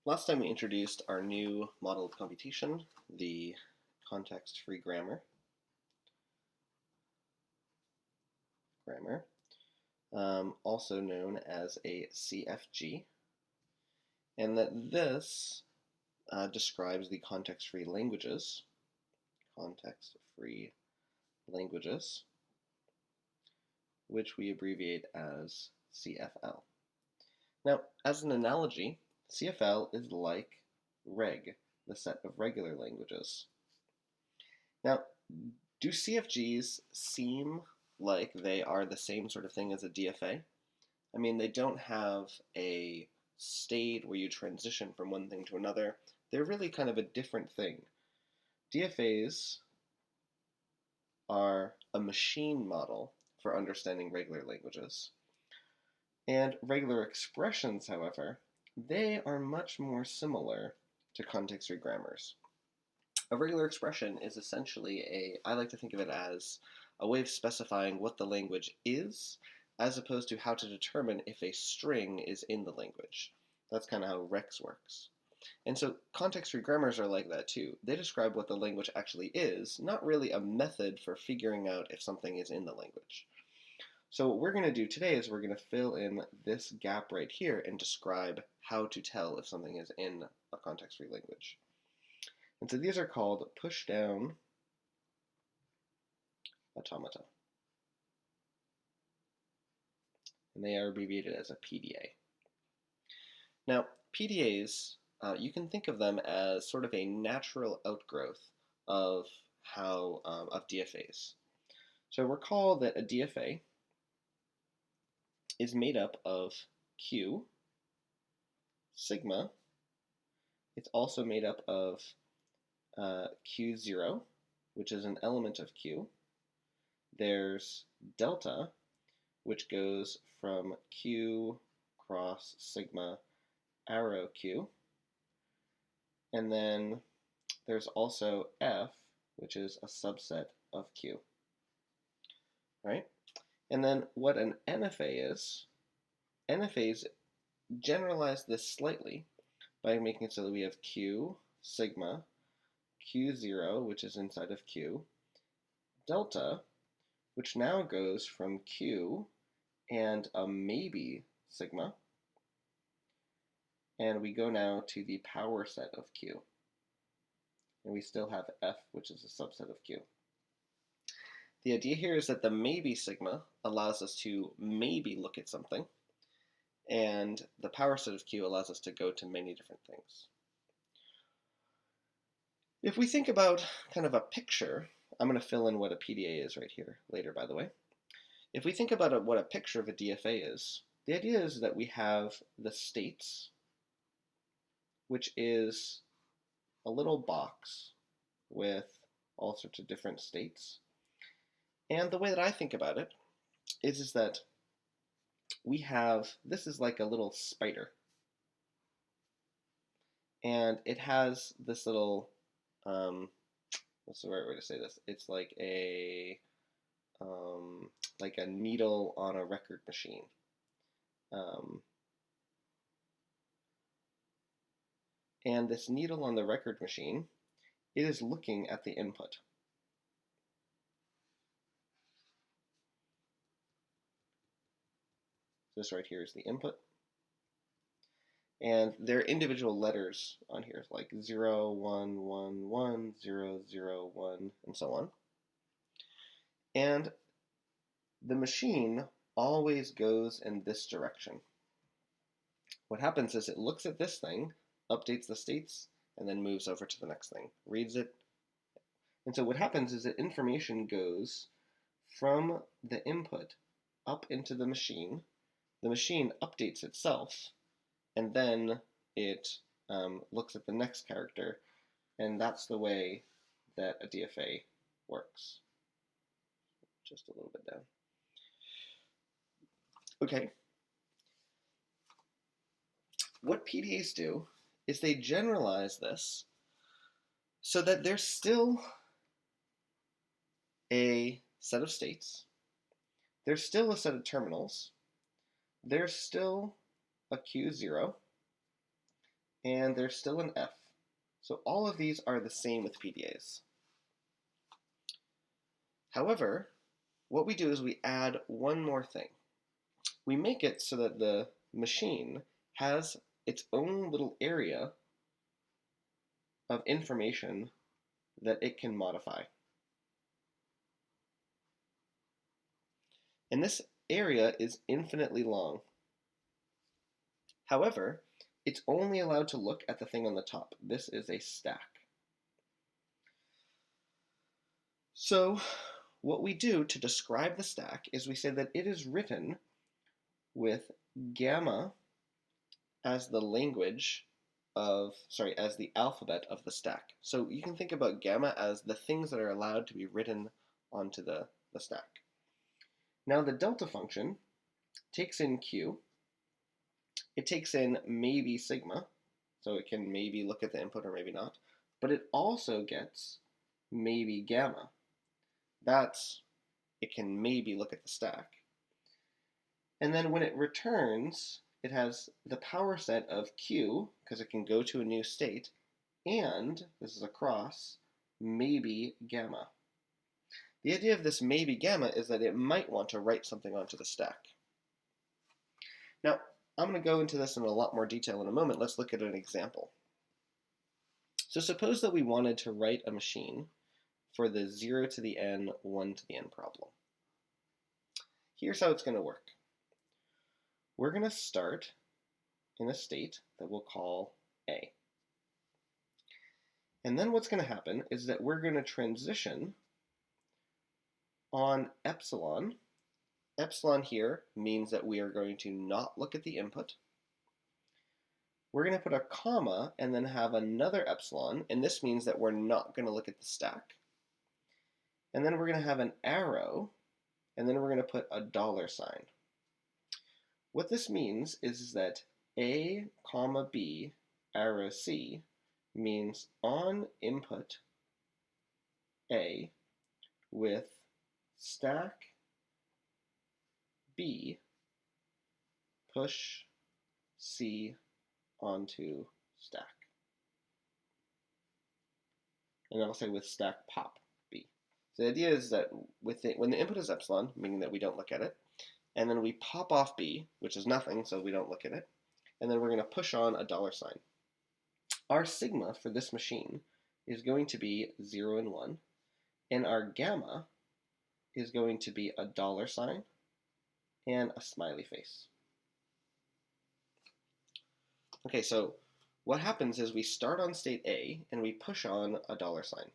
Last time we introduced our new model of computation, the context-free grammar, also known as a CFG, and that this describes the context-free languages, which we abbreviate as CFL. Now, as an analogy, CFL is like reg, the set of regular languages. Now, do CFGs seem like they are the same sort of thing as a DFA? I mean, they don't have a state where you transition from one thing to another. They're really kind of a different thing. DFAs are a machine model for understanding regular languages. And regular expressions, however, they are much more similar to context-free grammars. A regular expression is essentially I like to think of it as a way of specifying what the language is, as opposed to how to determine if a string is in the language. That's kind of how rex works. And so context-free grammars are like that too. They describe what the language actually is, not really a method for figuring out if something is in the language. So what we're going to do today is we're going to fill in this gap right here and describe how to tell if something is in a context-free language. And so these are called pushdown automata. And they are abbreviated as a PDA. Now, PDAs, you can think of them as sort of a natural outgrowth of DFAs. So recall that a DFA is made up of Q, sigma. It's also made up of Q0, which is an element of Q. There's delta, which goes from Q cross sigma arrow Q. And then there's also F, which is a subset of Q. Right? And then what an NFA is, NFAs generalize this slightly by making it so that we have Q, sigma, Q0, which is inside of Q, delta, which now goes from Q and a maybe sigma, and we go now to the power set of Q. And we still have F, which is a subset of Q. The idea here is that the maybe sigma allows us to maybe look at something, and the power set of Q allows us to go to many different things. If we think about kind of a picture, I'm going to fill in what a PDA is right here later, by the way. If we think about what a picture of a DFA is, the idea is that we have the states, which is a little box with all sorts of different states. And the way that I think about it is that we have, this is like a little spider. And it has this little, what's the right way to say this? It's like a needle on a record machine. And this needle on the record machine, it is looking at the input. This right here is the input. And there are individual letters on here, like 0, 1, 1, 1, 0, 0, 1, and so on. And the machine always goes in this direction. What happens is it looks at this thing, updates the states, and then moves over to the next thing, reads it. And so what happens is that information goes from the input up into the machine updates itself, and then it looks at the next character, and that's the way that a DFA works. Just a little bit down. Okay. What PDAs do is they generalize this so that there's still a set of states, there's still a set of terminals, there's still a Q0, and there's still an F. So all of these are the same with PDAs. However, what we do is we add one more thing. We make it so that the machine has its own little area of information that it can modify. And this area is infinitely long. However, it's only allowed to look at the thing on the top. This is a stack. So what we do to describe the stack is we say that it is written with gamma as the language of, as the alphabet of the stack. So you can think about gamma as the things that are allowed to be written onto the stack. Now the delta function takes in q, it takes in maybe sigma, so it can maybe look at the input or maybe not, but it also gets maybe gamma. That's, it can maybe look at the stack. And then when it returns, it has the power set of q, because it can go to a new state, and, this is across, maybe gamma. The idea of this maybe gamma is that it might want to write something onto the stack. Now, I'm going to go into this in a lot more detail in a moment. Let's look at an example. So suppose that we wanted to write a machine for the 0 to the n, 1 to the n problem. Here's how it's going to work. We're going to start in a state that we'll call A. And then what's going to happen is that we're going to transition on epsilon. Epsilon here means that we are going to not look at the input. We're going to put a comma and then have another epsilon, and this means that we're not going to look at the stack. And then we're going to have an arrow, and then we're going to put a $sign. What this means is that A, comma B, arrow C means on input A with stack B, push C onto stack. And I'll say with stack pop B. So the idea is that when the input is epsilon, meaning that we don't look at it, and then we pop off B, which is nothing, so we don't look at it, and then we're going to push on a $sign. Our sigma for this machine is going to be 0 and 1, and our gamma is going to be a $sign and a smiley face. Okay, so what happens is we start on state A and we push on a $sign.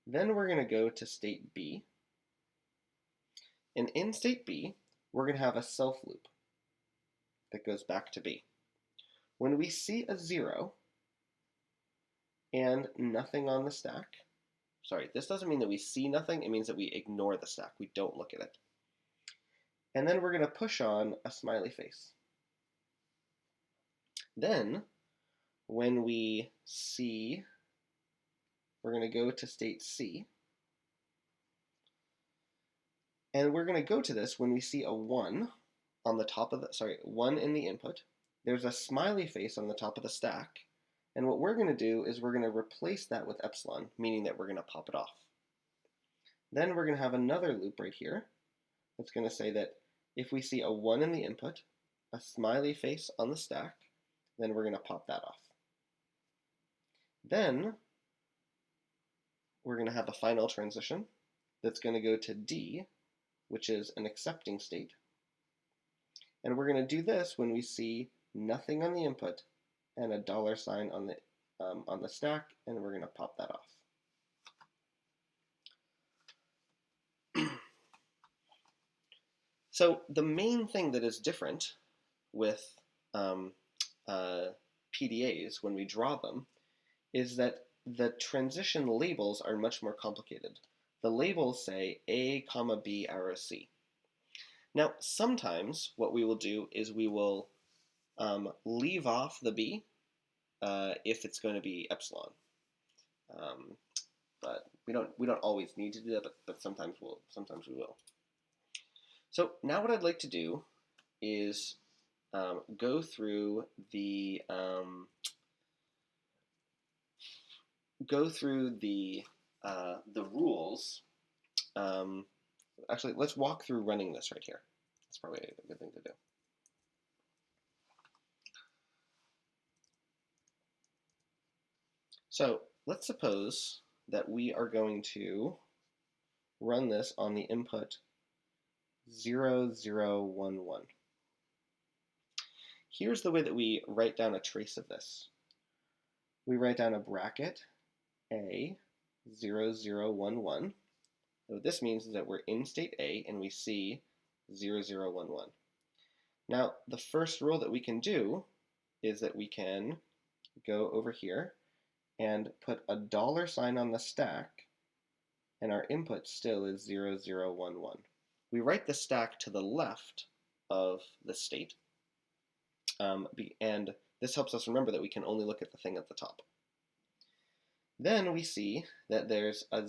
Then we're going to go to state B, and in state B, we're going to have a self loop that goes back to B. When we see a 0 and nothing on the stack, this doesn't mean that we see nothing, it means that we ignore the stack, we don't look at it. And then we're going to push on a smiley face. Then, when we see, we're going to go to state C, and we're going to go to this when we see a 1 on the top of the, 1 in the input. There's a smiley face on the top of the stack, and what we're going to do is we're going to replace that with epsilon, meaning that we're going to pop it off. Then we're going to have another loop right here that's going to say that if we see a 1 in the input, a smiley face on the stack, then we're going to pop that off. Then we're going to have a final transition that's going to go to D, which is an accepting state. And we're going to do this when we see nothing on the input and a $sign on the stack, and we're going to pop that off. So the main thing that is different with PDAs when we draw them is that the transition labels are much more complicated. The labels say A, comma B, arrow C. Now, sometimes what we will do is we will leave off the B if it's going to be epsilon. But we don't always need to do that, but sometimes we will. So now what I'd like to do is go through the go through the rules. Actually, let's walk through running this right here. That's probably a good thing to do. So let's suppose that we are going to run this on the input 0, 0, 1, 1. Here's the way that we write down a trace of this. We write down a bracket A 0, 0, 1, 1. So what this means is that we're in state A and we see 0, 0, 1, 1. Now the first rule that we can do is that we can go over here and put a $sign on the stack, and our input still is 0, 0, 1, 1. We write the stack to the left of the state, and this helps us remember that we can only look at the thing at the top. Then we see that there's a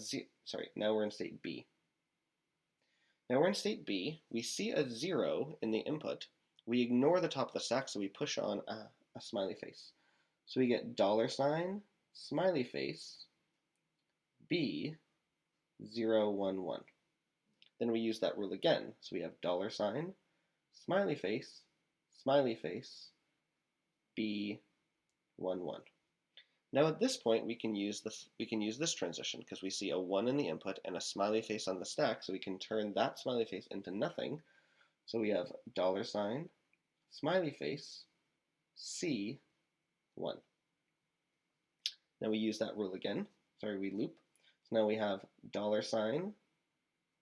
now we're in state B. Now we're in state B, we see a 0 in the input. We ignore the top of the stack, so we push on a smiley face. So we get $, smiley face, B, 0, 1, 1. Then we use that rule again. So we have $, smiley face, B, 1, 1. Now at this point we can use this transition because we see a 1 in the input and a smiley face on the stack, so we can turn that smiley face into nothing. So we have $, smiley face, C, 1. Now we use that rule again. We loop. So now we have $,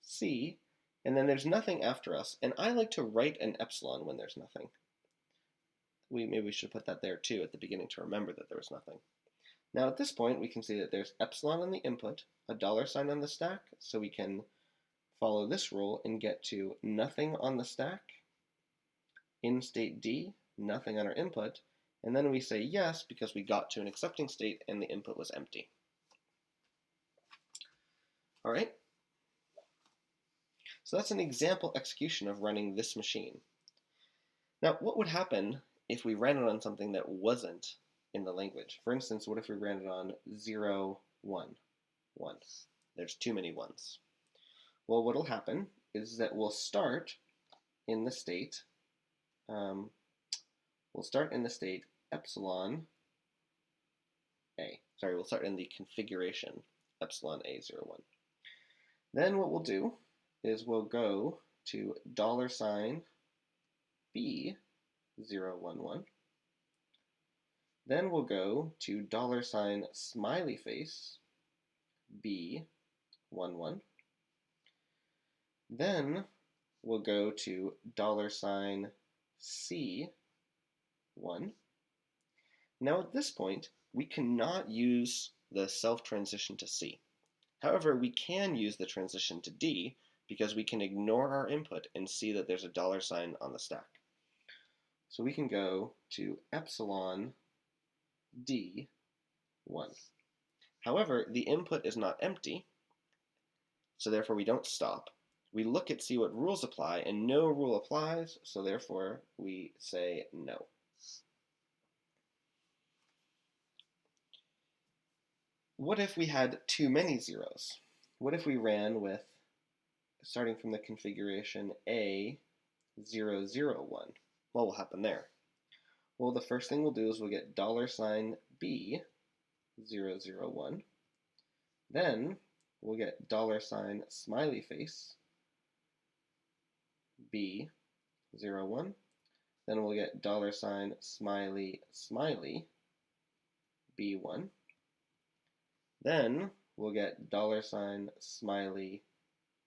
C, and then there's nothing after us. And I like to write an epsilon when there's nothing. Maybe we should put that there too at the beginning to remember that there was nothing. Now at this point we can see that there's epsilon on the input, a $sign on the stack, so we can follow this rule and get to nothing on the stack, in state D, nothing on our input, and then we say yes because we got to an accepting state and the input was empty. All right? So that's an example execution of running this machine. Now, what would happen if we ran it on something that wasn't in the language? For instance, what if we ran it on 0, 1, 1? There's too many ones. Well, what'll happen is that we'll start in the state epsilon A. We'll start in the configuration epsilon A 0, 1. Then what we'll do is we'll go to $B 0, 1, 1. Then we'll go to $smiley face B 1, 1. Then we'll go to $C 1. Now at this point, we cannot use the self transition to C. However, we can use the transition to D because we can ignore our input and see that there's a $sign on the stack. So we can go to epsilon D 1. However, the input is not empty, so therefore we don't stop. We look at see what rules apply, and no rule applies, so therefore we say no. What if we had too many zeros? What if we ran with, starting from the configuration A 0, 0, 1? What will happen there? Well, the first thing we'll do is we'll get $B 0, 0, 1. Then we'll get $smiley face B 0, 1. Then we'll get $smiley smiley B 1. Then we'll get $smiley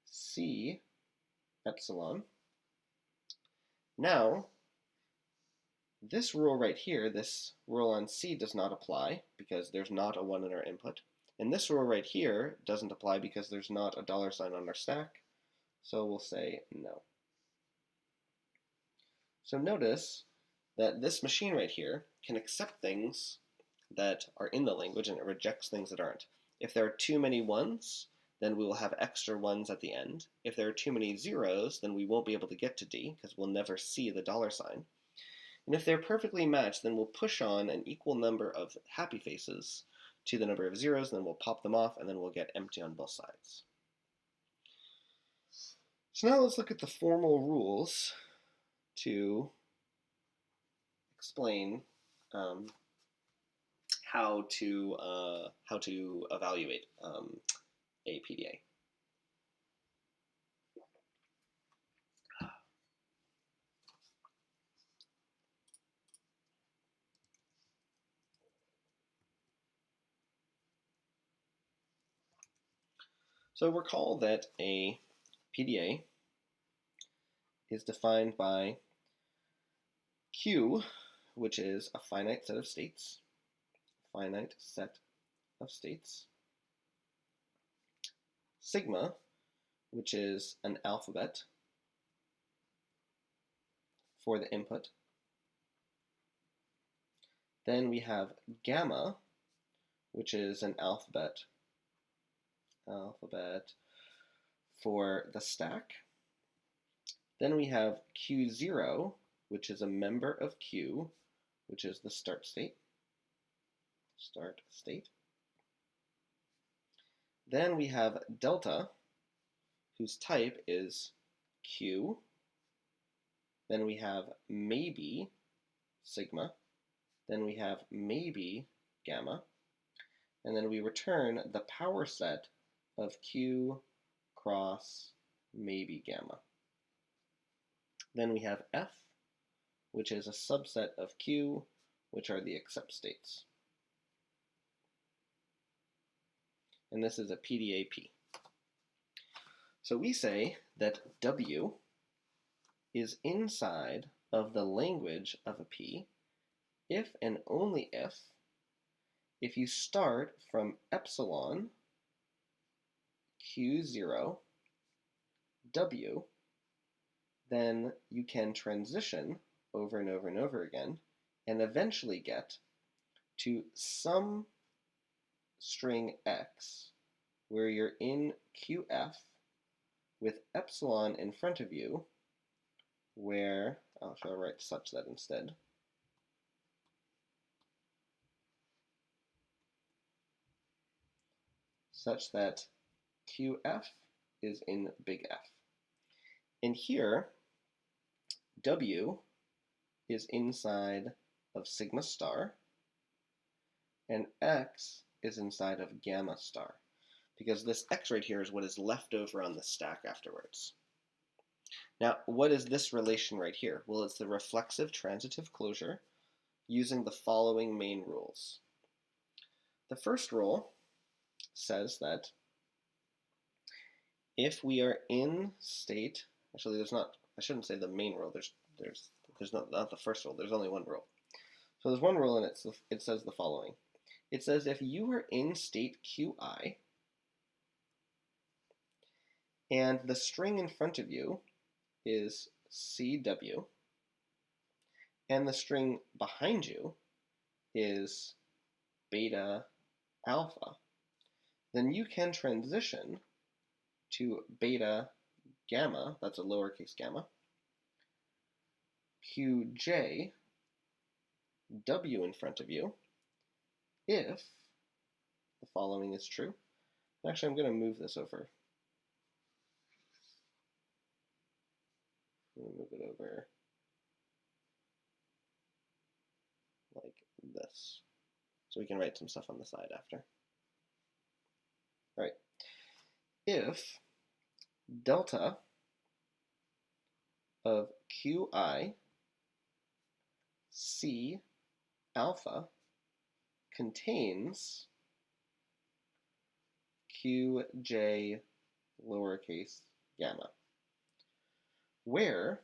C epsilon. Now, this rule right here, this rule on C, does not apply because there's not a 1 in our input. And this rule right here doesn't apply because there's not a $sign on our stack. So we'll say no. So notice that this machine right here can accept things that are in the language and it rejects things that aren't. If there are too many ones, then we will have extra ones at the end. If there are too many zeros, then we won't be able to get to D because we'll never see the $sign. And if they're perfectly matched, then we'll push on an equal number of happy faces to the number of zeros, and then we'll pop them off, and then we'll get empty on both sides. So now let's look at the formal rules to explain how to evaluate a PDA. So recall that a PDA is defined by Q, which is a finite set of states, sigma, which is an alphabet for the input. Then we have gamma, which is an alphabet for the stack. Then we have Q0, which is a member of Q, which is the start state. Then we have delta, whose type is Q. Then we have maybe sigma. Then we have maybe gamma. And then we return the power set of Q cross maybe gamma. Then we have F, which is a subset of Q, which are the accept states. And this is a PDA-P. So we say that W is inside of the language of a P if and only if you start from epsilon Q0 W, then you can transition over and over and over again and eventually get to some string x where you're in QF with epsilon in front of you, where I'll write such that instead. Such that QF is in big F. And here, W is inside of sigma star, and X is inside of gamma star, because this X right here is what is left over on the stack afterwards. Now, what is this relation right here? Well, it's the reflexive transitive closure using the following main rules. The first rule says that if we are in state, actually there's not, I shouldn't say the main rule, there's not the first rule, there's only one rule. So there's one rule and it says the following. It says if you are in state Qi and the string in front of you is CW and the string behind you is beta alpha, then you can transition to beta gamma, that's a lowercase gamma, QJ, W in front of you, if the following is true. Actually, I'm going to move this over. I'm going to move it over like this, so we can write some stuff on the side after. All right. If delta of Qi C alpha contains Qj lowercase gamma, where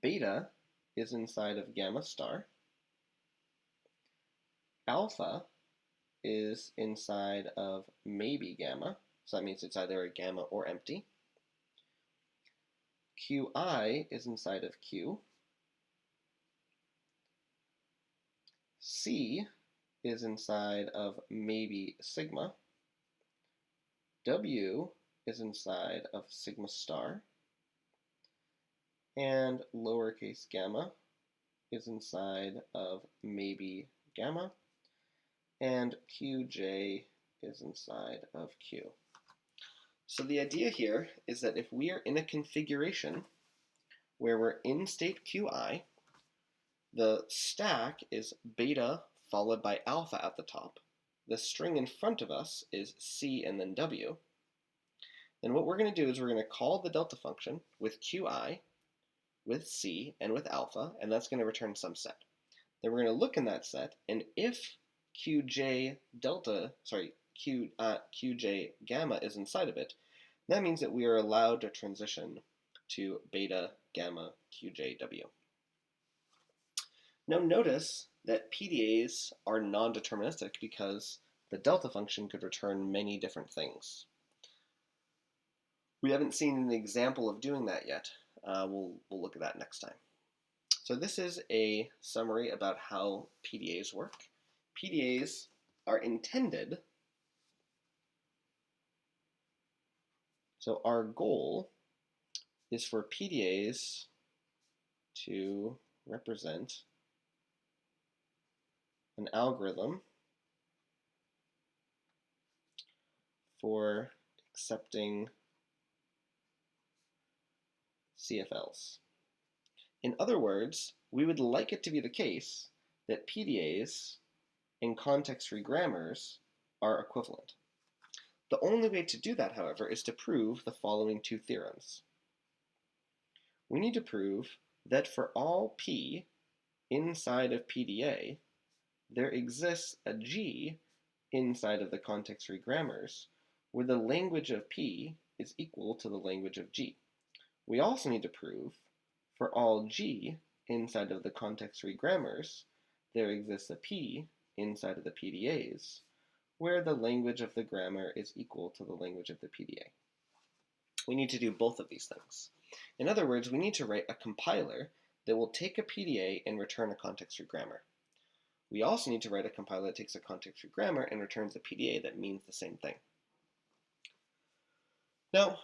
beta is inside of gamma star, alpha is inside of maybe gamma, so that means it's either a gamma or empty, Qi is inside of Q, C is inside of maybe sigma, W is inside of sigma star, and lowercase gamma is inside of maybe gamma, and Qj is inside of Q. So the idea here is that if we are in a configuration where we're in state Qi, the stack is beta followed by alpha at the top. The string in front of us is C and then W. Then what we're going to do is we're going to call the delta function with Qi, with C, and with alpha, and that's going to return some set. Then we're going to look in that set, and if Qj gamma is inside of it, that means that we are allowed to transition to beta gamma Qjw. Now notice that PDAs are non-deterministic because the delta function could return many different things. We haven't seen an example of doing that yet. We'll look at that next time. So this is a summary about how PDAs work. PDAs are intended, so our goal is for PDAs to represent an algorithm for accepting CFLs. In other words, we would like it to be the case that PDAs and context-free grammars are equivalent. The only way to do that, however, is to prove the following two theorems. We need to prove that for all P inside of PDA, there exists a G inside of the context-free grammars where the language of P is equal to the language of G. We also need to prove for all G inside of the context-free grammars, there exists a P inside of the PDAs where the language of the grammar is equal to the language of the PDA. We need to do both of these things. In other words, we need to write a compiler that will take a PDA and return a context-free grammar. We also need to write a compiler that takes a context-free grammar and returns a PDA that means the same thing. Now,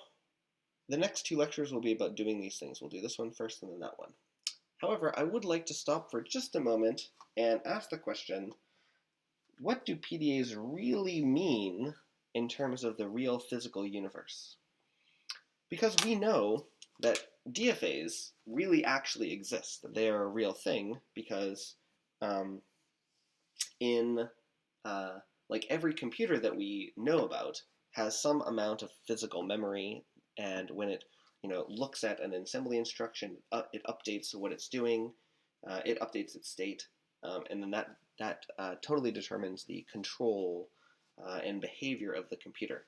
the next two lectures will be about doing these things. We'll do this one first and then that one. However, I would like to stop for just a moment and ask the question, what do PDAs really mean in terms of the real physical universe? Because we know that DFAs really actually exist, that they are a real thing, because like every computer that we know about has some amount of physical memory, and when it looks at an assembly instruction, it updates what it's doing, it updates its state, and then that totally determines the control and behavior of the computer.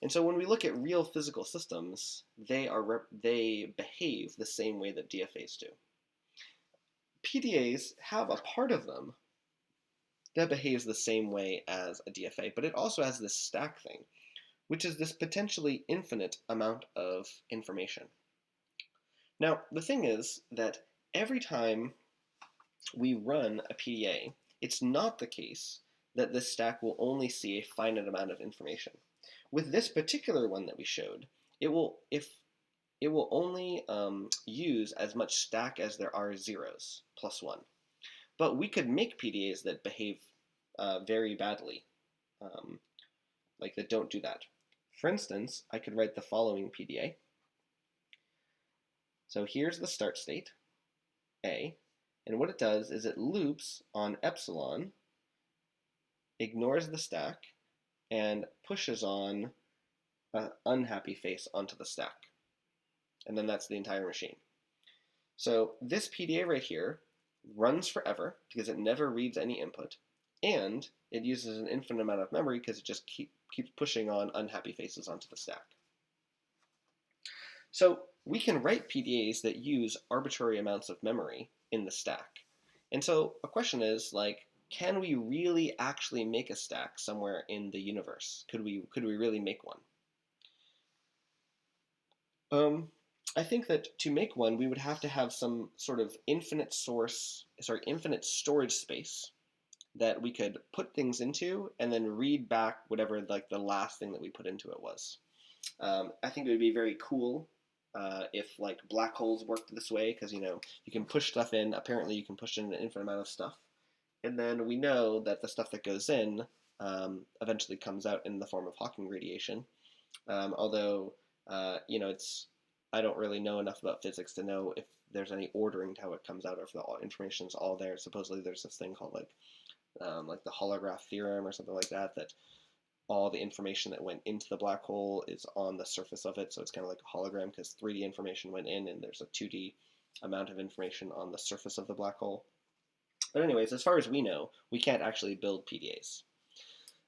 And so when we look at real physical systems, they behave the same way that DFAs do. PDAs have a part of them that behaves the same way as a DFA, but it also has this stack thing, which is this potentially infinite amount of information. Now, the thing is that every time we run a PDA, it's not the case that this stack will only see a finite amount of information. With this particular one that we showed, it will only use as much stack as there are zeros, plus 1. But we could make PDAs that behave very badly, like that don't do that. For instance, I could write the following PDA. So here's the start state, A, and what it does is it loops on epsilon, ignores the stack, and pushes on an unhappy face onto the stack. And then that's the entire machine. So this PDA right here runs forever because it never reads any input, and it uses an infinite amount of memory because it just keeps pushing on unhappy faces onto the stack. So we can write PDAs that use arbitrary amounts of memory in the stack. And so a question is, like, can we really actually make a stack somewhere in the universe? Could we really make one? I think that to make one, we would have to have some sort of infinite storage space that we could put things into and then read back whatever like the last thing that we put into it was. I think it would be very cool if like black holes worked this way, because you can push stuff in. Apparently you can push in an infinite amount of stuff. And then we know that the stuff that goes in eventually comes out in the form of Hawking radiation. Although, I don't really know enough about physics to know if there's any ordering to how it comes out, or if the information's all there. Supposedly, there's this thing called like the Holograph Theorem or something like that, that all the information that went into the black hole is on the surface of it. So it's kind of like a hologram, because 3D information went in, and there's a 2D amount of information on the surface of the black hole. But anyways, as far as we know, we can't actually build PDAs.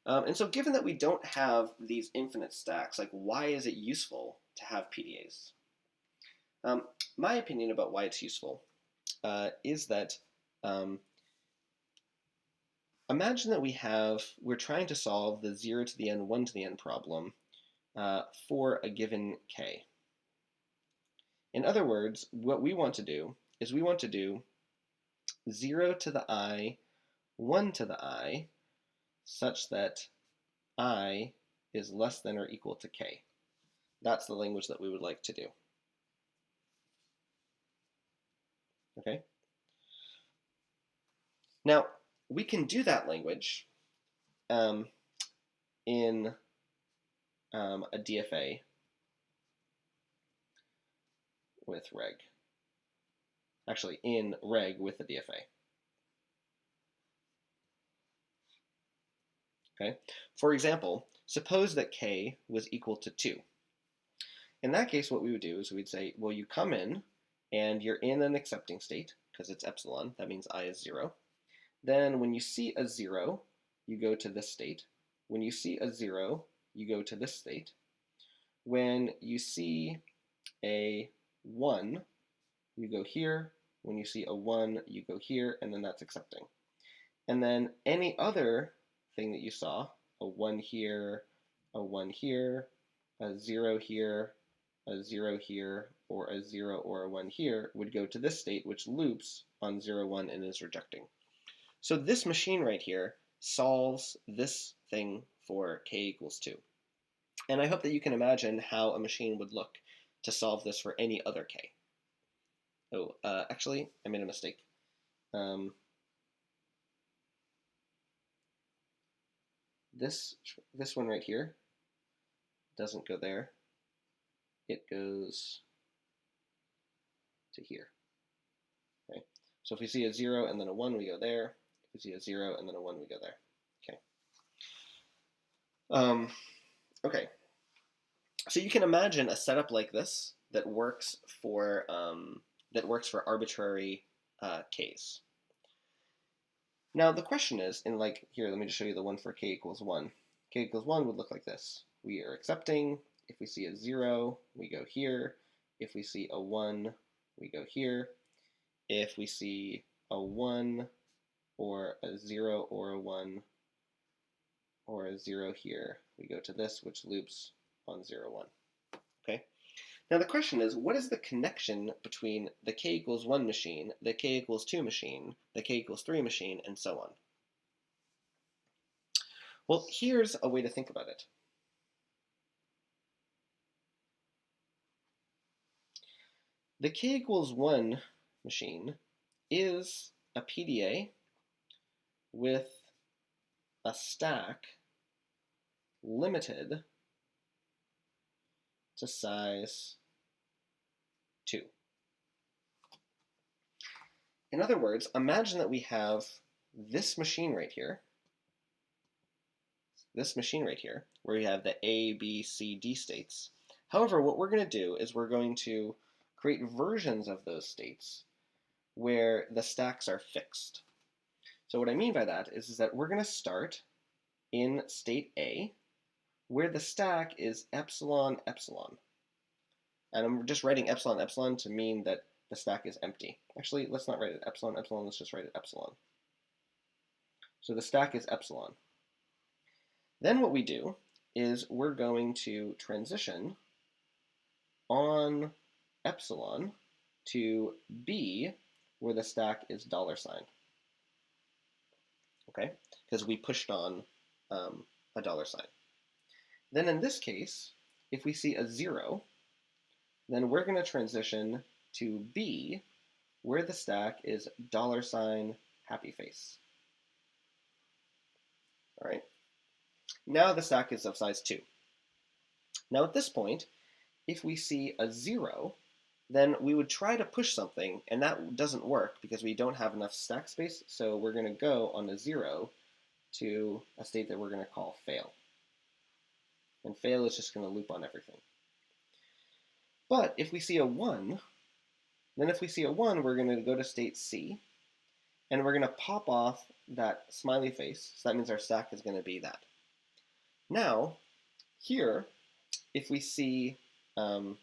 And so given that we don't have these infinite stacks, like, why is it useful to have PDAs? My opinion about why it's useful is that imagine that we're trying to solve the 0 to the n, 1 to the n problem for a given k. In other words, what we want to do is we want to do 0 to the I, 1 to the I, such that I is less than or equal to k. That's the language that we would like to do. Okay? Now, we can do that language in a DFA with reg. Actually, in reg with a DFA. Okay? For example, suppose that k was equal to 2. In that case, what we would do is we'd say, well, you come in, and you're in an accepting state, because it's epsilon. That means I is 0. Then when you see a 0, you go to this state. When you see a 0, you go to this state. When you see a 1, you go here. When you see a 1, you go here, and then that's accepting. And then any other thing that you saw, a 1 here, a 1 here, a 0 here, a 0 here, or a 0 or a 1 here, would go to this state, which loops on 0, 1, and is rejecting. So this machine right here solves this thing for k equals 2. And I hope that you can imagine how a machine would look to solve this for any other k. Oh, actually, I made a mistake. This one right here doesn't go there. It goes to here. Okay. So if we see a 0 and then a 1, we go there. If we see a 0 and then a 1, we go there. Okay. Okay. So you can imagine a setup like this that works for arbitrary k's. Now the question is, here, let me just show you the one for k equals 1. K equals 1 would look like this. We are accepting. If we see a 0, we go here. If we see a 1, we go here. If we see a 1 or a 0 or a 1 or a 0 here, we go to this, which loops on 0, 1. Okay? Now the question is, what is the connection between the k equals 1 machine, the k equals 2 machine, the k equals 3 machine, and so on? Well, here's a way to think about it. The k equals 1 machine is a PDA with a stack limited to size 2. In other words, imagine that we have this machine right here, where we have the A, B, C, D states. However, what we're going to do is we're going to create versions of those states where the stacks are fixed. So what I mean by that is that we're going to start in state A, where the stack is epsilon, epsilon. And I'm just writing epsilon, epsilon to mean that the stack is empty. Actually, let's not write it epsilon, epsilon, let's just write it epsilon. So the stack is epsilon. Then what we do is we're going to transition on epsilon to B, where the stack is $. Okay, because we pushed on a $. Then in this case, if we see a 0, then we're going to transition to B, where the stack is $happy face. Now the stack is of size 2. Now at this point, if we see a 0, then we would try to push something, and that doesn't work because we don't have enough stack space, so we're going to go on a 0 to a state that we're going to call fail. And fail is just going to loop on everything. But if we see a 1, then if we see a 1, we're going to go to state C, and we're going to pop off that smiley face, so that means our stack is going to be that. Now, here, if we see a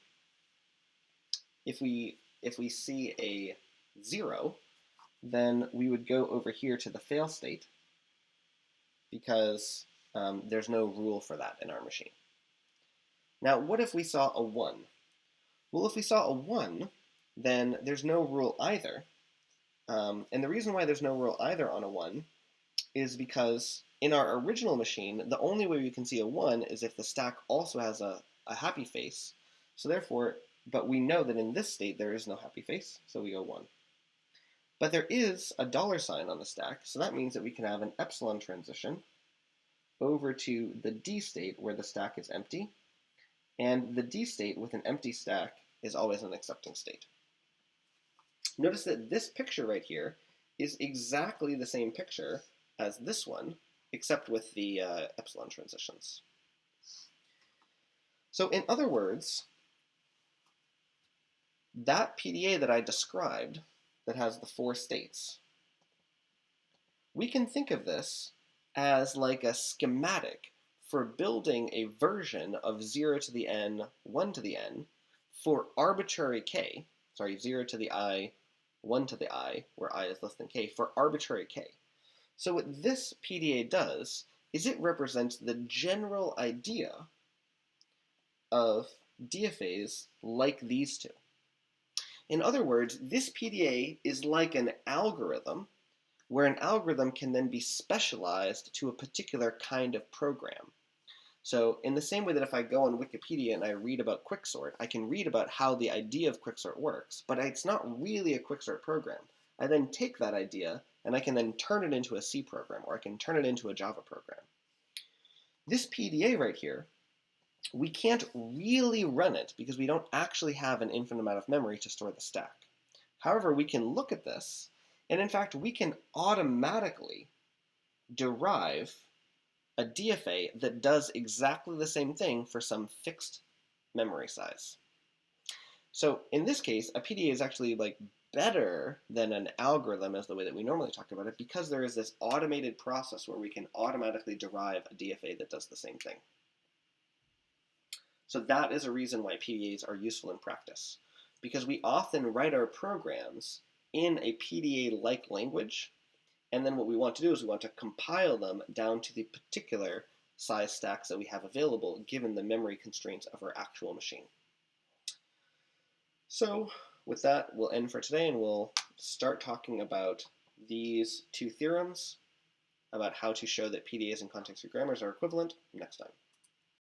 0, then we would go over here to the fail state because there's no rule for that in our machine. Now, what if we saw a 1? Well, if we saw a 1, then there's no rule either. And the reason why there's no rule either on a 1 is because in our original machine, the only way we can see a 1 is if the stack also has a happy face. So therefore, but we know that in this state there is no happy face, so we go 1. But there is a $sign on the stack, so that means that we can have an epsilon transition over to the D state where the stack is empty, and the D state with an empty stack is always an accepting state. Notice that this picture right here is exactly the same picture as this one, except with the epsilon transitions. So in other words, that PDA that I described that has the 4 states, we can think of this as like a schematic for building a version of 0 to the n, 1 to the n, for arbitrary k, 0 to the I, 1 to the I, where I is less than k, for arbitrary k. So what this PDA does is it represents the general idea of DFAs like these two. In other words, this PDA is like an algorithm where an algorithm can then be specialized to a particular kind of program. So in the same way that if I go on Wikipedia and I read about quicksort, I can read about how the idea of quicksort works, but it's not really a quicksort program. I then take that idea and I can then turn it into a C program, or I can turn it into a Java program. This PDA right here, we can't really run it because we don't actually have an infinite amount of memory to store the stack. However, we can look at this, and in fact, we can automatically derive a DFA that does exactly the same thing for some fixed memory size. So in this case, a PDA is actually like better than an algorithm as the way that we normally talk about it, because there is this automated process where we can automatically derive a DFA that does the same thing. So that is a reason why PDAs are useful in practice, because we often write our programs in a PDA-like language, and then what we want to do is we want to compile them down to the particular size stacks that we have available given the memory constraints of our actual machine. So with that, we'll end for today, and we'll start talking about these 2 theorems about how to show that PDAs and context-free grammars are equivalent next time.